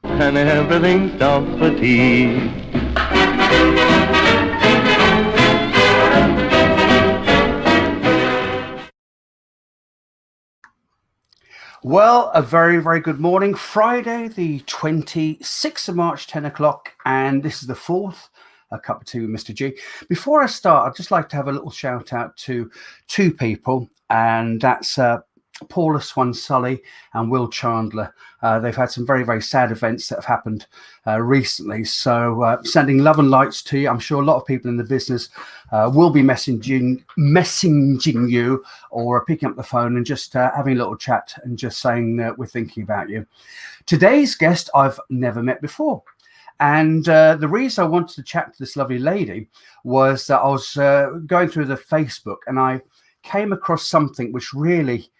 and everything's off for tea. Well, a very, very good morning. Friday, the 26th of March, 10 o'clock, and this is the fourth cup of tea with Mr. G. Before I start, I'd just like to have a little shout out to two people, and that's Paula Swan-Sully and Will Chandler. They've had some very, very sad events that have happened recently. So sending love and lights to you. I'm sure a lot of people in the business will be messaging you or picking up the phone and just having a little chat and just saying we're thinking about you. Today's guest I've never met before. And the reason I wanted to chat to this lovely lady was that I was going through the Facebook and I came across something which really,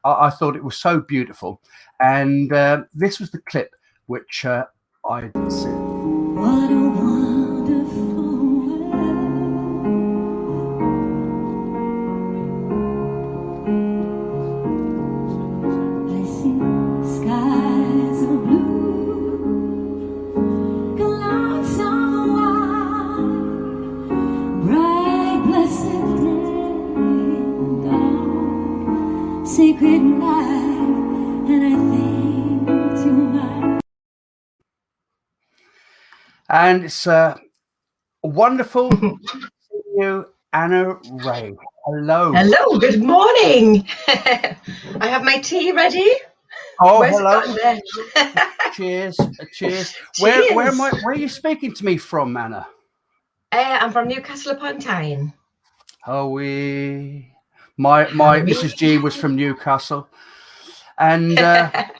I thought it was so beautiful. And this was the clip which I did see. What a wonderful world. I see skies of blue, clouds of white, bright blessed day, dark sacred night, and I think to myself. And it's wonderful to see you, Anna Reay. Hello. Hello, good morning. I have my tea ready. Oh, Where's hello. it gone then? Cheers. Cheers. Where are you speaking to me from, Anna? I'm from Newcastle upon Tyne. Oh, my Mrs. G was from Newcastle. And I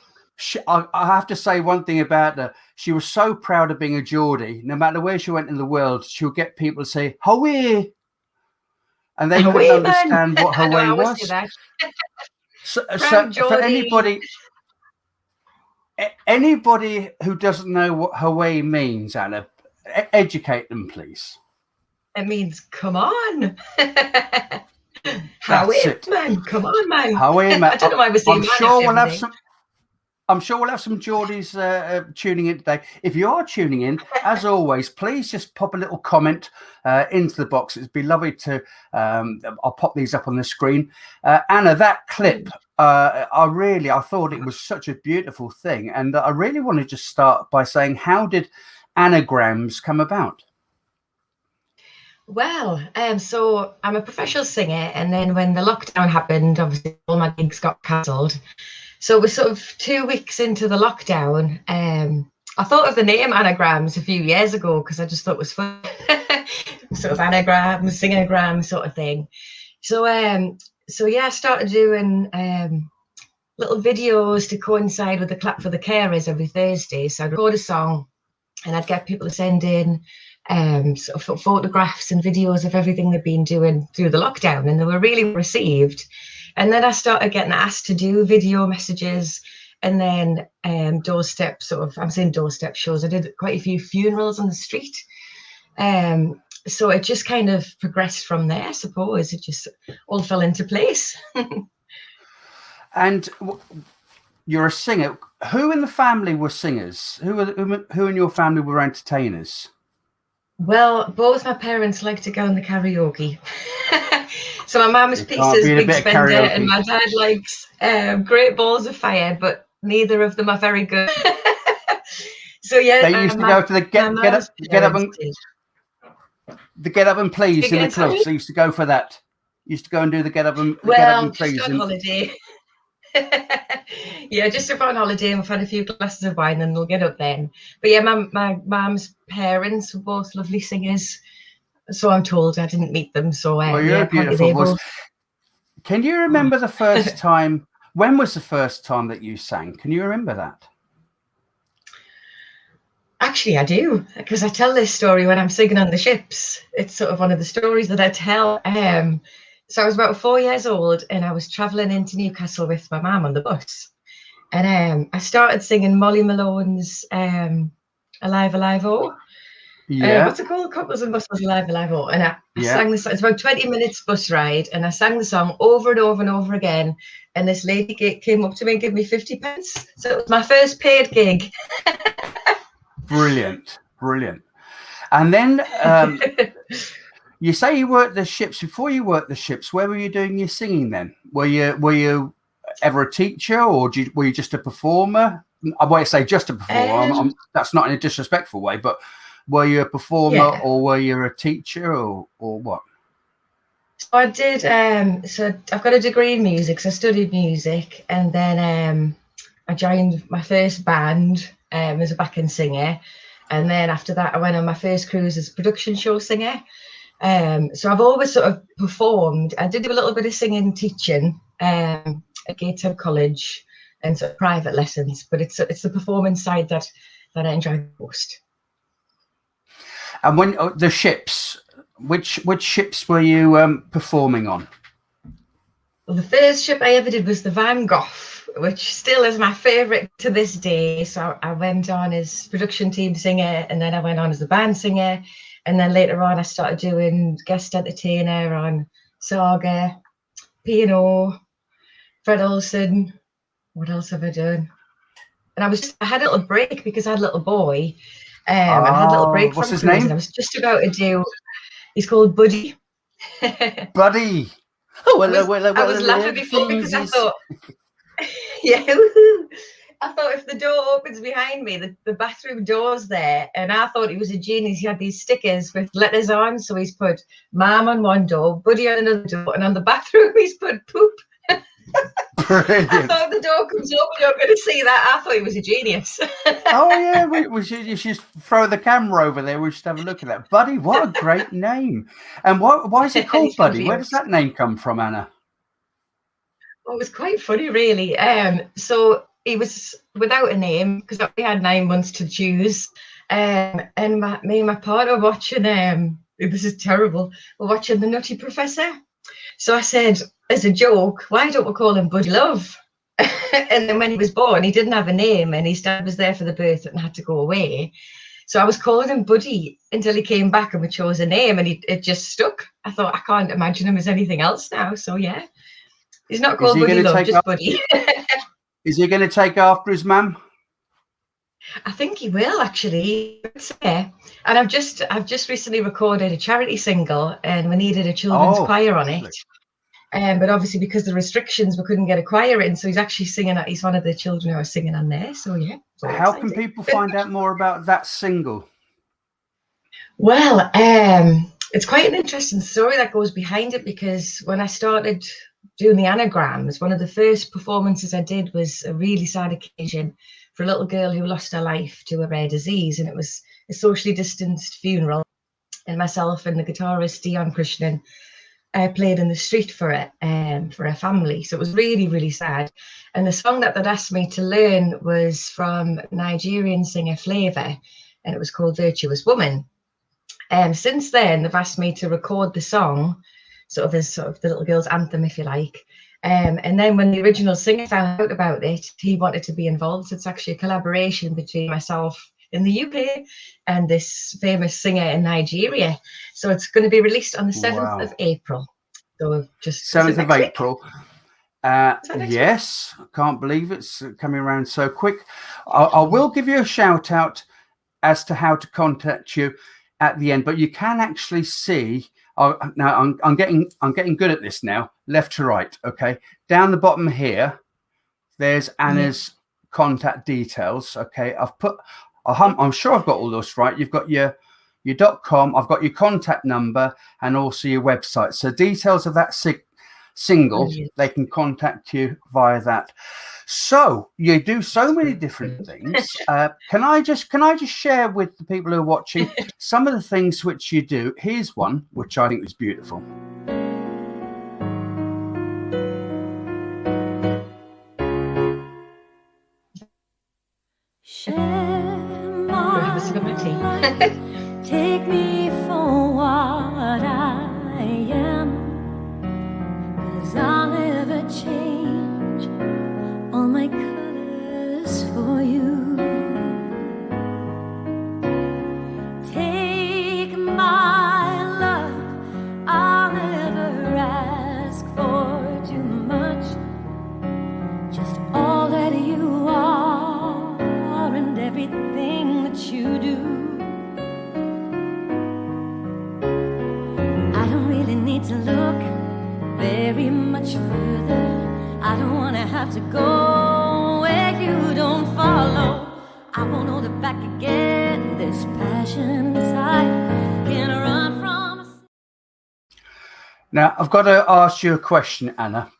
have to say one thing about her. She was so proud of being a Geordie. No matter where she went in the world, she'll get people to say, Hoey. And they couldn't understand what Hoey was. So for anybody who doesn't know what Hoey means, Anna, educate them, please. It means, come on. Hoey, man. Come on, man. Hoey, man. I don't know why we're saying I'm sure we'll have some Geordies tuning in today. If you are tuning in, as always, please just pop a little comment into the box. It'd be lovely to. I'll pop these up on the screen. Anna, that clip, I thought it was such a beautiful thing, and I really want to just start by saying, how did Annagrams come about? Well, so I'm a professional singer, and then when the lockdown happened, obviously all my gigs got cancelled. So we're sort of 2 weeks into the lockdown. I thought of the name Annagrams a few years ago because I just thought it was fun. Sort of anagrams, singagrams sort of thing. So I started doing little videos to coincide with the clap for the carers every Thursday. So I'd record a song and I'd get people to send in sort of photographs and videos of everything they've been doing through the lockdown, and they were really received. And then I started getting asked to do video messages, and then doorstep shows. I did quite a few funerals on the street. So it just kind of progressed from there, I suppose. It just all fell into place. And you're a singer. Who in the family were singers? Who in your family were entertainers? Well, both my parents like to go on the karaoke. So my mum's pieces, big spender, and my dad likes Great Balls of Fire, but neither of them are very good. So yeah, they used to go to the get up and please in the clubs. They used to go for that. Used to go and do the get up and please. Just on holiday. Yeah, just if on holiday and we've had a few glasses of wine, then they'll get up then. But yeah, my mum's parents were both lovely singers. So I'm told. I didn't meet them. So well, you're beautiful. Can you remember the first time? When was the first time that you sang? Can you remember that? Actually, I do, because I tell this story when I'm singing on the ships. It's sort of one of the stories that I tell. So I was about 4 years old, and I was travelling into Newcastle with my mum on the bus, and I started singing Molly Malone's "Alive, Alive, Oh," Yeah. What's it called? Couples and Bustles Alive, Alive. Oh, and I Yeah. sang this. It's about 20 minutes bus ride, and I sang the song over and over and over again. And this lady came up to me and gave me 50 pence. So it was my first paid gig. Brilliant. And then you say you worked the ships. Before you worked the ships, where were you doing your singing then? Were you ever a teacher, or were you just a performer? I won't say just a performer. That's not in a disrespectful way, but were you a performer, or were you a teacher, or what? So I did. So I've got a degree in music. So I studied music, and then I joined my first band as a backing singer, and then after that, I went on my first cruise as a production show singer. So I've always sort of performed. I did do a little bit of singing and teaching at Gateshead College and sort of private lessons, but it's the performance side that I enjoy most. And when the ships, which ships were you performing on? Well, the first ship I ever did was the Van Gogh, which still is my favourite to this day. So I went on as production team singer, and then I went on as the band singer. And then later on, I started doing guest entertainer on Saga, P&O, Fred Olsen. What else have I done? And I had a little break because I had a little boy. I had a little break What's from his cruising. name? I was just about to do. He's called Buddy. Buddy. I was laughing before because I thought, yeah, woohoo. I thought if the door opens behind me, the bathroom door's there, and I thought he was a genius. He had these stickers with letters on, so he's put "Mom" on one door, Buddy on another door, and on the bathroom he's put "Poop." Brilliant. I thought the door comes open, you're going to see that. I thought he was a genius. Oh yeah, we should just throw the camera over there. We should have a look at that, Buddy. What a great name! And why is it called Buddy? Where does that name come from, Anna? Well, it was quite funny, really. So he was without a name because we had 9 months to choose. And me and my partner were watching. This is terrible. We're watching The Nutty Professor. So I said, as a joke, why don't we call him Buddy Love? And then when he was born, he didn't have a name, and his dad was there for the birth and had to go away. So I was calling him Buddy until he came back and we chose a name, and it just stuck. I thought, I can't imagine him as anything else now. So yeah. He's not called Buddy Love, just Buddy. Is he going to take after his mum? I think he will, actually. And I've just recently recorded a charity single, and we needed a children's choir on it. But obviously, because of the restrictions, we couldn't get a choir in. So he's actually singing. He's one of the children who are singing on there. So yeah. How can people find out more about that single? Well, it's quite an interesting story that goes behind it, because when I started doing the Annagrams, one of the first performances I did was a really sad occasion for a little girl who lost her life to a rare disease, and it was a socially distanced funeral, and myself and the guitarist Dion Krishnan played in the street for it for her family. So it was really, really sad. And the song that they'd asked me to learn was from Nigerian singer Flavour, and it was called Virtuous Woman. Since then, they've asked me to record the song as the little girl's anthem, if you like. And then when the original singer found out about it, he wanted to be involved. So it's actually a collaboration between myself in the UK and this famous singer in Nigeria. So it's going to be released on the 7th of April. So just 7th of April. Yes, I can't believe it's coming around so quick. I will give you a shout out as to how to contact you at the end, but you can actually see. Now I'm getting good at this now. Left to right, okay. Down the bottom here, there's Anna's contact details. Okay, I'm sure I've got all this right. You've got your .com. I've got your contact number and also your website. So details of that single, they can contact you via that. So you do so many different things. Can I just share with the people who are watching some of the things which you do? Here's one which I think is beautiful. Take me for what I am, 'cause I'll never change all my colors for you. Take need to look very much further. I don't want to have to go where you don't follow. I won't hold it back again. This passion inside can run from. Now, I've got to ask you a question, Anna.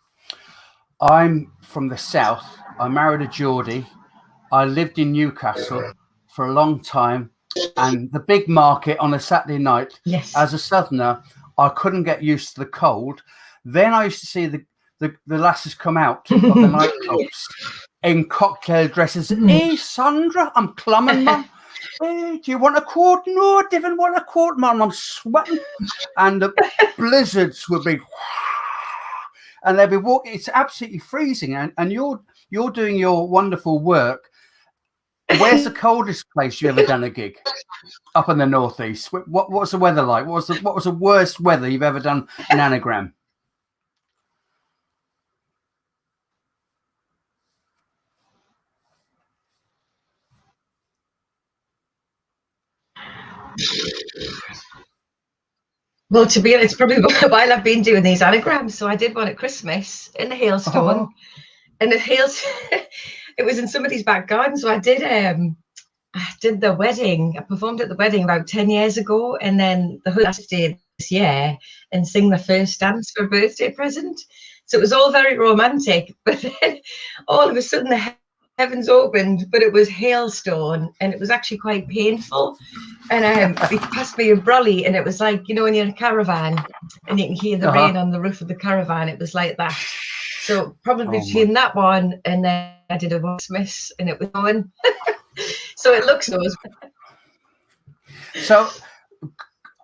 I'm from the south. I married a Geordie. I lived in Newcastle for a long time, and the big market on a Saturday night. Yes. As a southerner, I couldn't get used to the cold. Then I used to see the lasses come out of the nightclubs in cocktail dresses. Hey, Sandra, I'm clumming, man. Hey, do you want a quart? No, I didn't want a quart, man. I'm sweating. And the blizzards would be, and they'd be walking. It's absolutely freezing. And you're doing your wonderful work. Where's the coldest place you ever done a gig? Up in the northeast. What's the weather like? What was the worst weather you've ever done an anagram? Well, to be honest, it's probably while I've been doing these anagrams. So I did one at Christmas in the hailstone, and the it was in somebody's back garden. So I did the wedding. I performed at the wedding about 10 years ago, and then the last day this year and sing the first dance for a birthday present. So it was all very romantic, but then all of a sudden the heavens opened, but it was hailstone, and it was actually quite painful. And it passed me a brolly, and it was like, you know, when you're in a caravan and you can hear the rain on the roof of the caravan, it was like that. So probably between that one and then I did a Christmas, and it was going. So it looks good. So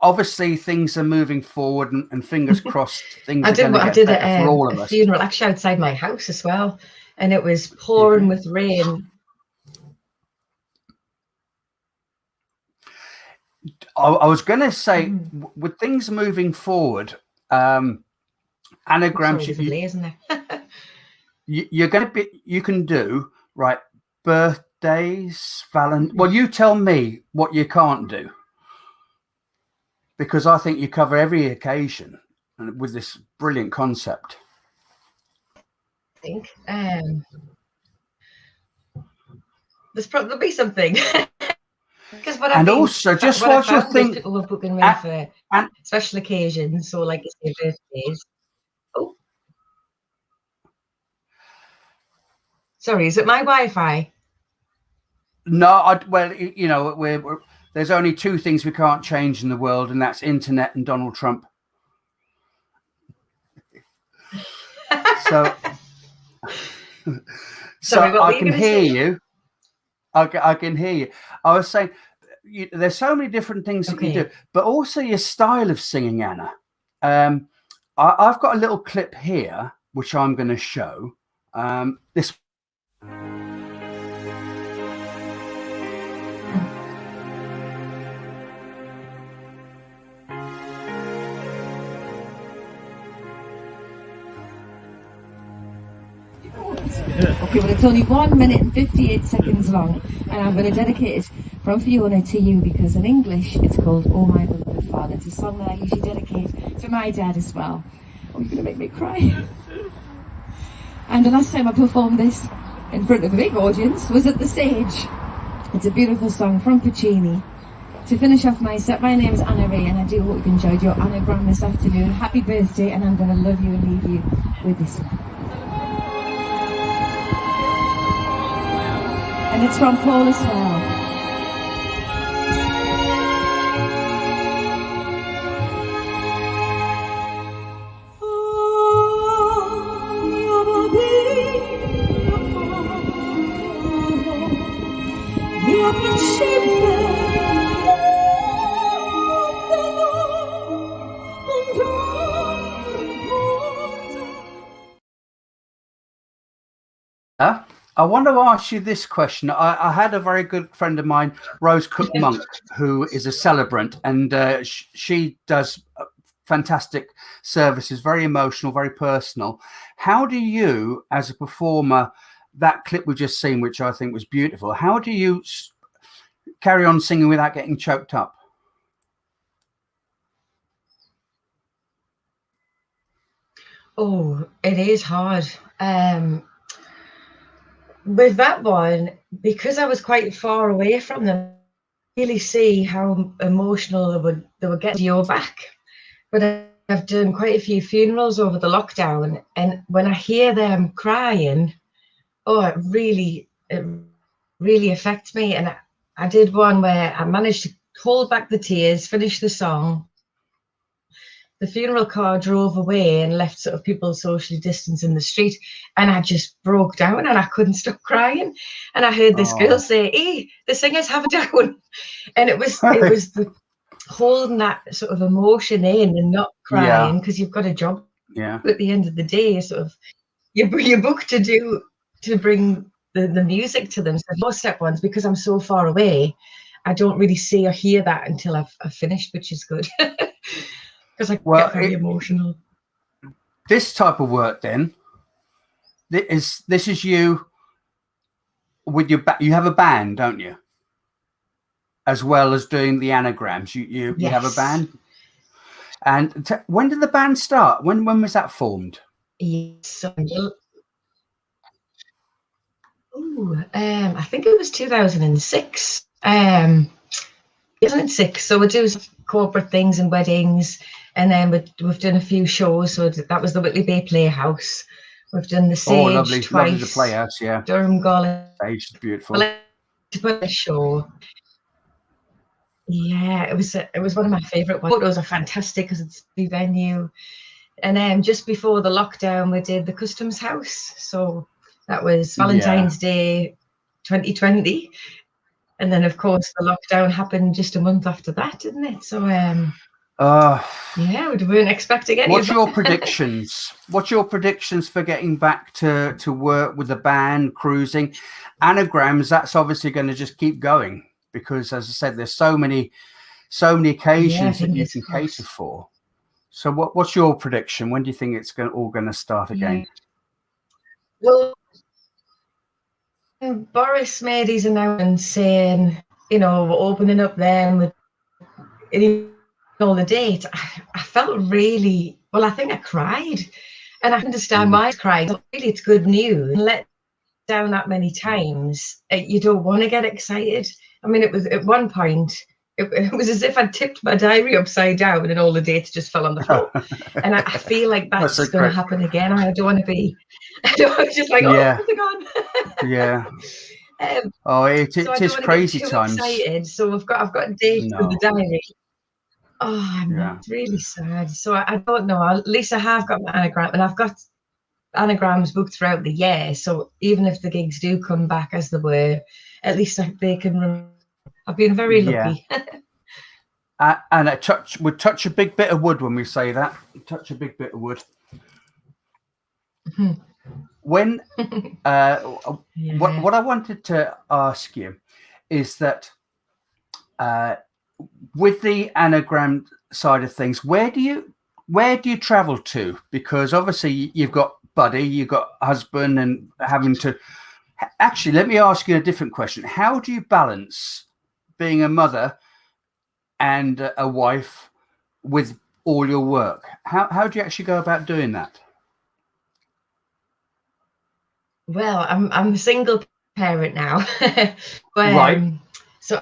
obviously things are moving forward, and fingers crossed things are going to get better for all of us. Funeral actually outside my house as well, and it was pouring with rain. I was going to say, with things moving forward, anagrams, you're going to be, you can do right birthdays, well, you tell me what you can't do, because I think you cover every occasion with this brilliant concept. I think there'll be something. Because also, just what you think, people were booking me for special occasions, so like birthdays. Oh, sorry, is it my Wi-Fi? No, well, you know, there's only two things we can't change in the world, and that's internet and Donald Trump. So, Sorry, I can hear you. I can hear you. I was saying, there's so many different things that you do, but also your style of singing, Anna. I've got a little clip here, which I'm going to show. This. Okay, well, it's only 1 minute and 58 seconds long, and I'm going to dedicate it from Fiona to you, because in English it's called Oh My Beloved Father. It's a song that I usually dedicate to my dad as well. Oh, you're going to make me cry. And the last time I performed this in front of a big audience was at the stage. It's a beautiful song from Puccini. To finish off my set, my name is Anna Reay, and I do hope you've enjoyed your anagram this afternoon. Happy birthday, and I'm going to love you and leave you with this one. And it's from Paul as well. I want to ask you this question. I had a very good friend of mine, Rose Cook Monk, who is a celebrant, and she does fantastic services, very emotional, very personal. How do you, as a performer, that clip we've just seen, which I think was beautiful, how do you carry on singing without getting choked up? Oh, it is hard. With that one, because I was quite far away from them, really see how emotional they would get your back. But I've done quite a few funerals over the lockdown, and when I hear them crying, oh, it really affects me. And I did one where I managed to hold back the tears, finish the song. The funeral car drove away and left sort of people socially distanced in the street, and I just broke down and I couldn't stop crying. And I heard this girl Oh, say, "Hey, the singers have it down," and it was the holding that sort of emotion in and not yeah, crying because you've got a job yeah. at the end of the day. Sort of you're booked to bring the music to them. So most step ones, because I'm so far away, I don't really see or hear that until I've finished, which is good because I Well, get very emotional. this type of work then this is you with you have a band, don't you? As well as doing the anagrams, you have a Yes. band. And when did the band start? When was that formed? Yes. I think it was 2006. 2006. So we do corporate things and weddings, and then we've done a few shows. So that was the Whitley Bay Playhouse. We've done the Oh, Sage lovely, lovely, the twice, Playhouse. Yeah, Durham Gala. stage is I beautiful. like to put a show. Yeah, it was one of my favourite ones. Photos are fantastic because it's the venue. And then just before the lockdown, we did the Customs House. So that was Yeah. Valentine's Day 2020. And then, of course, the lockdown happened just a month after that, didn't it? So, Uh, yeah, we weren't expecting any of what's your that. predictions? What's your predictions for getting back to work with the band, cruising? Anagrams, that's obviously going to just keep going because, as I said, there's so many Yeah, occasions that you fingers can cater crossed. for. So, what's your prediction? When do you think it's all going to start Yeah. again? Well, Boris made his announcement saying, we're opening up then with all the dates. I felt really, well, I think I cried. And I understand Mm. why I cried. Really, it's good news. And let down that many times, you don't want to get excited. I mean, it was at one point, it was as if I'd tipped my diary upside down and all the dates just fell on the floor. And I feel like That's a that's going to great. happen again. I don't want to be, I don't want to just like, oh, Yeah, they're gone. yeah. um, Oh, so I it don't is want to get crazy too times. excited. So I've got dates in the No, diary. Oh, I'm not. yeah. It's really sad. So I don't know. At least I have got my anagram, and I've got anagrams booked throughout the year. So even if the gigs do come back as they were, at least they can. I've been very Yeah. lucky. And we touch a big bit of wood when we say that. Touch a big bit of wood. When Yeah. what I wanted to ask you is that with the anagram side of things, where do you travel to? Because obviously you've got Buddy, you've got husband, and having to. Actually, let me ask you a different question. How do you balance being a mother and a wife with all your work? How do you actually go about doing that? Well, I'm a single parent now, but Right. so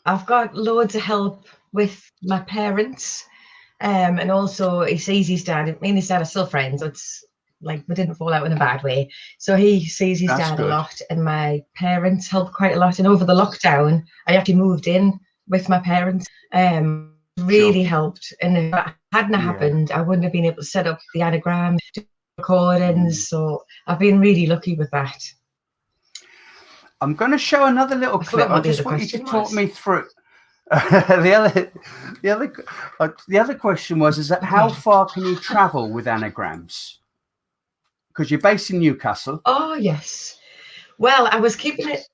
I've got loads of help with my parents. And also he sees his dad. Me and his dad are still friends. So it's like we didn't fall out in a bad way. So he sees his That's dad a good. lot, and my parents help quite a lot. And over the lockdown, I actually moved in with my parents. Sure. Really helped. And if that hadn't Yeah. happened, I wouldn't have been able to set up the anagram, do Mm. recordings. So I've been really lucky with that. I'm going to show another little I clip. forgot I what the other just want you to question talk was. me through. The other question was, is that how Okay. far can you travel with anagrams? Because you're based in Newcastle. Oh yes. Well, I was keeping it.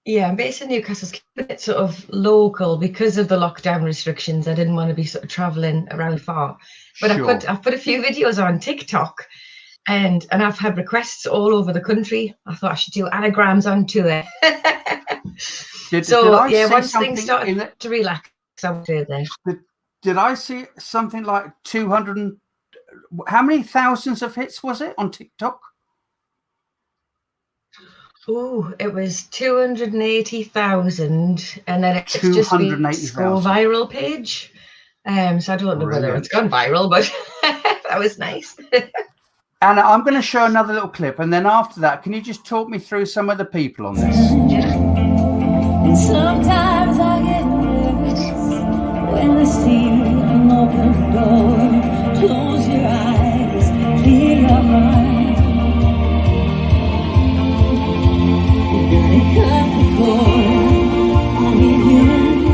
Yeah, I'm based in Newcastle, keeping it sort of local because of the lockdown restrictions. I didn't want to be sort of traveling around far. But Sure. I've put a few videos on TikTok, and I've had requests all over the country. I thought I should do anagrams on tour. Did So I yeah, see once things something started in it? to relax, I went there. Did I see something like 200? how many thousands of hits was it on TikTok? Oh, it was 280,000, and then it's just been go 280,000. viral page. So I don't know whether it's gone viral, but that was nice. Anna, I'm going to show another little clip, and then after that, can you just talk me through some of the people on this? And sometimes I get nervous when I see an open door. Close your eyes, clear your heart. You really cut the cord. Only human,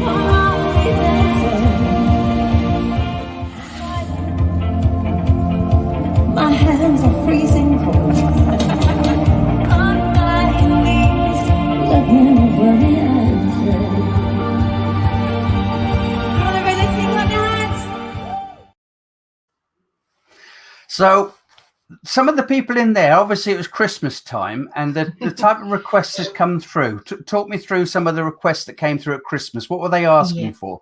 only better. My hands are freezing cold. On my knees, looking for the answer. So some of the people in there, obviously it was Christmas time, and the type of requests that come through. Talk me through some of the requests that came through at Christmas. What were they asking for?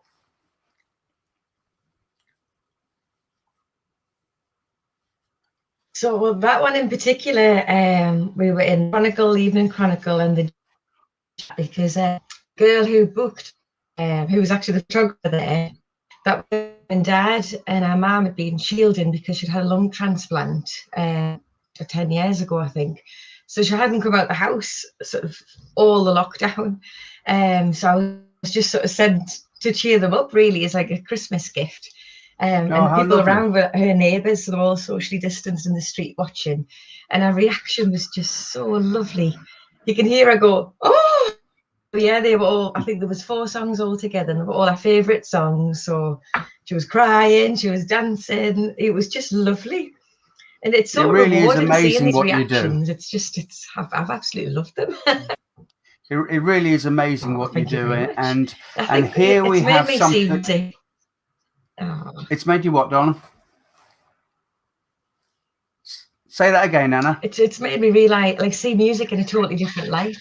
So that one in particular, we were in Evening Chronicle, and because a girl who booked, who was actually the photographer there, that was my dad, and our mum had been shielding because she'd had a lung transplant 10 years ago, I think. So she hadn't come out the house sort of all the lockdown. So I was just sort of sent to cheer them up, really, as like a Christmas gift. And people around were her neighbours, so they were all socially distanced in the street watching. And her reaction was just so lovely. You can hear her go, oh! Yeah, they were all, I think there was 4 songs all together, and they were all her favourite songs. So she was crying, she was dancing. It was just lovely. And it's so really rewarding seeing these what reactions. It's just, I've absolutely loved them. It really is amazing what you do. And here we have something. It's made you what, Donna? Say that again, Anna. It's made me realise, like, see music in a totally different light.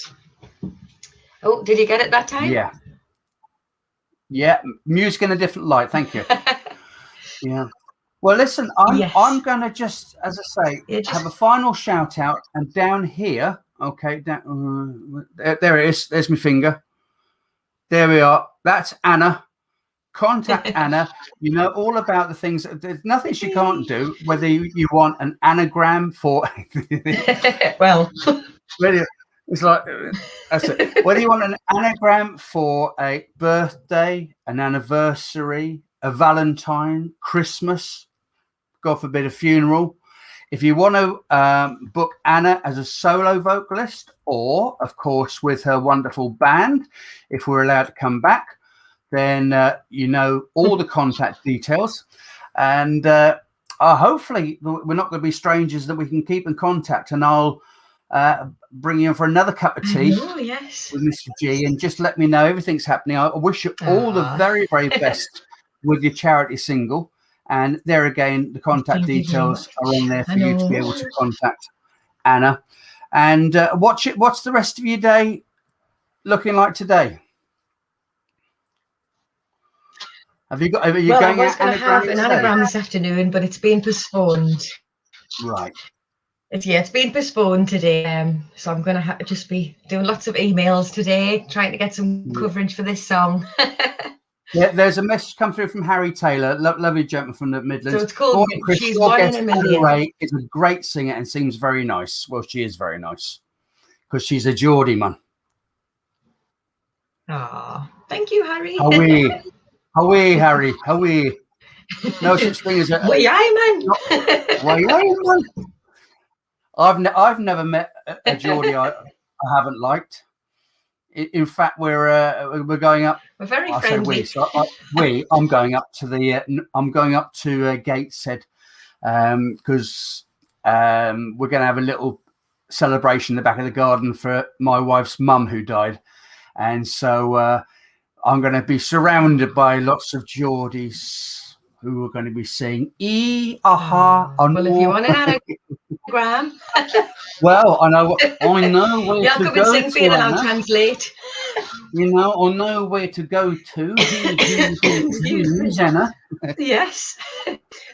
Oh, did you get it that time? Yeah. Yeah, music in a different light. Thank you. Yeah. Well, listen, I'm going to just, as I say, have a final shout out. And down here, okay, there it is. There's my finger. There we are. That's Anna. Contact Anna. You know all about the things. There's nothing she can't do. Whether you want an anagram for, well, it's like that's it. Whether you want an anagram for a birthday, an anniversary, a Valentine, Christmas, God forbid, a funeral. If you want to book Anna as a solo vocalist, or of course with her wonderful band, if we're allowed to come back, then you know all the contact details, and hopefully we're not going to be strangers, that we can keep in contact, and I'll bring you in for another cup of tea with Mr. G, and just let me know everything's happening. I wish you all the very, very best with your charity single, and there again, the contact details are on there for you to be able to contact Anna. And what's the rest of your day looking like today? Are you going I was going to have an anagram this afternoon, but it's been postponed. Right. It's been postponed today. So I'm going to just be doing lots of emails today, trying to get some coverage for this song. Yeah, there's a message come through from Harry Taylor, lovely gentleman from the Midlands. So it's called She's One in a Million. Reay is a great singer and seems very nice. Well, she is very nice because she's a Geordie man. Oh, thank you, Harry. How Harry? How No such thing as a. man. I've never met a Geordie I haven't liked. In fact, we're going up. We're very friendly. I'm going up to Gateshead because we're going to have a little celebration in the back of the garden for my wife's mum who died, and so I'm going to be surrounded by lots of Geordies who are going to be saying aha. Well, if you want an anagram. Well, I know where Y'all to come go and sing for you, and I'll translate. or know where to go to. Who's Anna? Yes.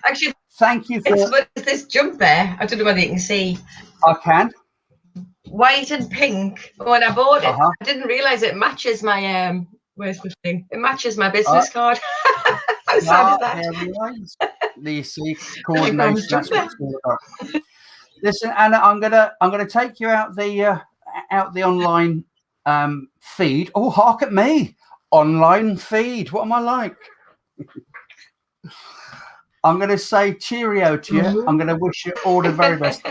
Actually, Thank you it's for. what is this jumper? I don't know whether you can see. I can. White and pink. When I bought it, Uh-huh. I didn't realise it matches my where's the thing? It matches my business card. How sad is that? There we are. You see, Annagrams coordination. That's what it's all about. Listen, Anna, I'm gonna take you out the online feed. Oh, hark at me, online feed. What am I like? I'm going to say cheerio to you. Mm-hmm. I'm going to wish you all the very best.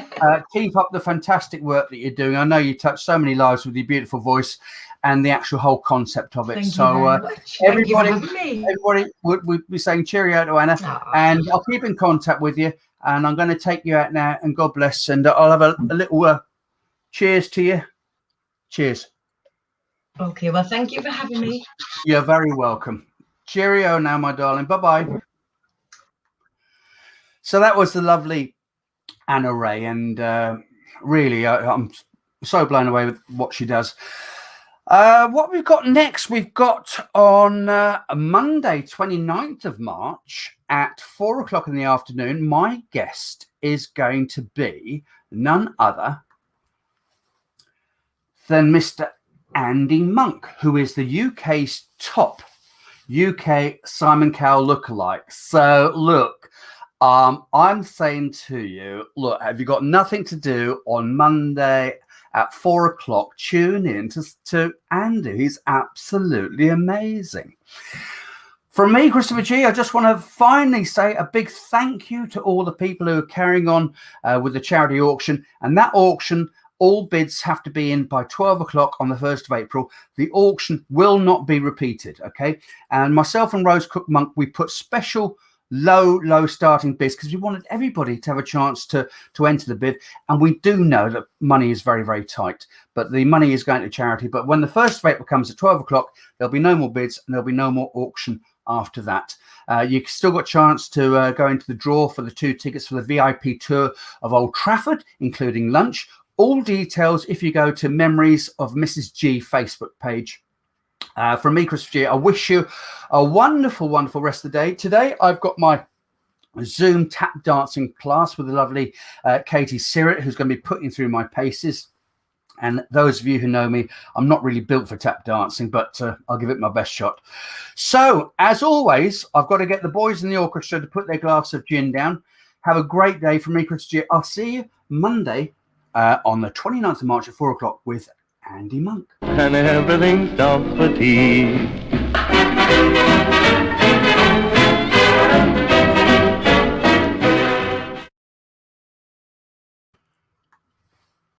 Keep up the fantastic work that you're doing. I know you touch so many lives with your beautiful voice and the actual whole concept of it. Thank so you very much. everybody would be saying cheerio to Anna. Aww. And I'll keep in contact with you. And I'm going to take you out now. And God bless. And I'll have a little cheers to you. Cheers. Okay. Well, thank you for having me. You're very welcome. Cheerio now, my darling. Bye-bye. So that was the lovely Anna Reay, and really, I'm so blown away with what she does. What we've got next, we've got on Monday, 29th of March at 4 o'clock in the afternoon, my guest is going to be none other than Mr. Andy Monk, who is the UK's top UK Simon Cowell lookalike. So look, I'm saying to you, look, have you got nothing to do on Monday at 4 o'clock? Tune in to Andy. He's absolutely amazing. From me, Christopher G, I just want to finally say a big thank you to all the people who are carrying on with the charity auction. And that auction, all bids have to be in by 12 o'clock on the 1st of April. The auction will not be repeated, okay? And myself and Rose Cook Monk, we put special low starting bids because we wanted everybody to have a chance to enter the bid. And we do know that money is very, very tight, but the money is going to charity. But when the 1st of April comes at 12 o'clock, there'll be no more bids and there'll be no more auction after that. You still got a chance to go into the draw for the 2 tickets for the VIP tour of Old Trafford, including lunch. All details if you go to Memories of Mrs. G Facebook page. From me, Christopher G, I wish you a wonderful, wonderful rest of the day. Today, I've got my Zoom tap dancing class with the lovely Katie Sirrett, who's going to be putting through my paces. And those of you who know me, I'm not really built for tap dancing, but I'll give it my best shot. So, as always, I've got to get the boys in the orchestra to put their glass of gin down. Have a great day from me, Christopher G. I'll see you Monday on the 29th of March at 4 o'clock with Andy Monk. And everything's done for tea.